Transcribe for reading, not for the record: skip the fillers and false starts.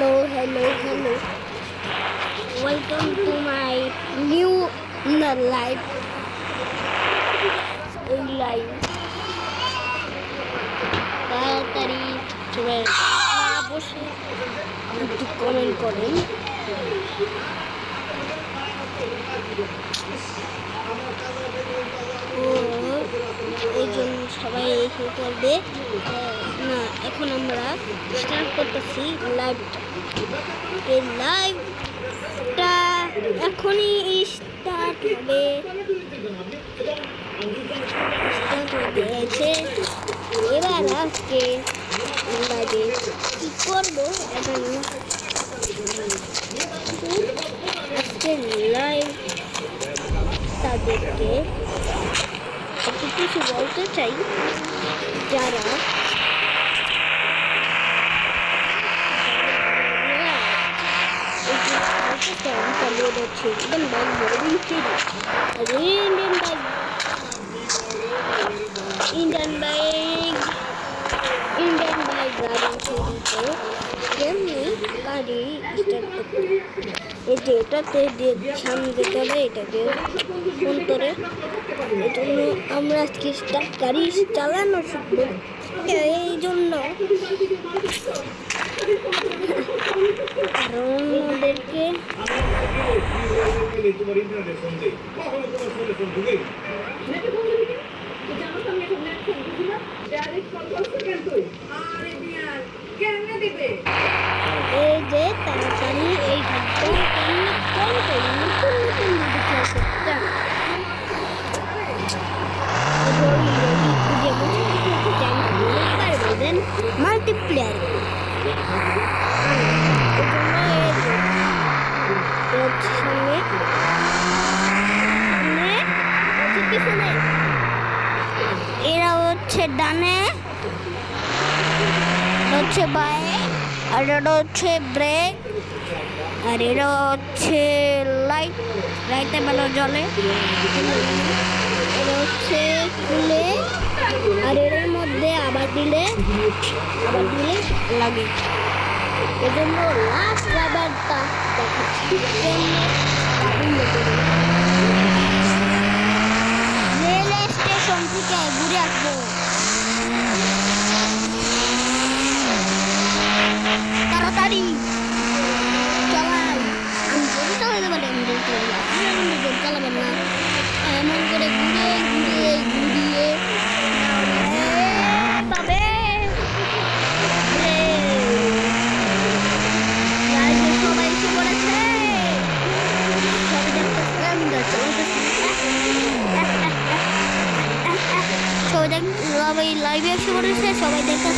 hello. Welcome to my new live. Live. তাড়াতাড়ি সবাই বসে একটু কমেন্ট করেন। এই জন্য সবাই এই করবে না। এখন আমরা স্টার্ট করতেছি লাইভটা। এই লাইভটা এখনই স্টার্ট হবে। এবার আজকে লাইভে কি করবো এখন আজকে লাইভ তাদেরকে একটু কিছু বলতে চাই যারা ইন্ডিয়ান বাইক যেমনি গাড়ি স্টার্ট করতে এই যে এটাতে সামনে যেতে হবে, এটাকে ফোন করে। এই জন্য আমরা আজকে গাড়ি চালানো শিখবো। এই জন্য কারণ ওদেরকে এই যে তাড়াতাড়ি এই মাল্টিপ্লেয়ার এরা হচ্ছে ডানে, হচ্ছে বায়ে, আর এটা হচ্ছে ব্রেক, আর এটা হচ্ছে লাইটে ভালো জ্বলে, এটা হচ্ছে খুলে, আর এর মধ্যে আবার দিলে লাগে। এজন্য লাস্ট রাবারটা দেখাচ্ছি। রেল স্টেশন থেকে ঘুরে আসবো। তাড়াতাড়ি চালাই। আমি জোরে চালাতে পারি, আমি জোরে চালাবেন না। এমন করে ঘুরিয়ে পাবে। সবাই এসে পড়েছে, সবাই লাইভে এসে পড়েছে, সবাই দেখতে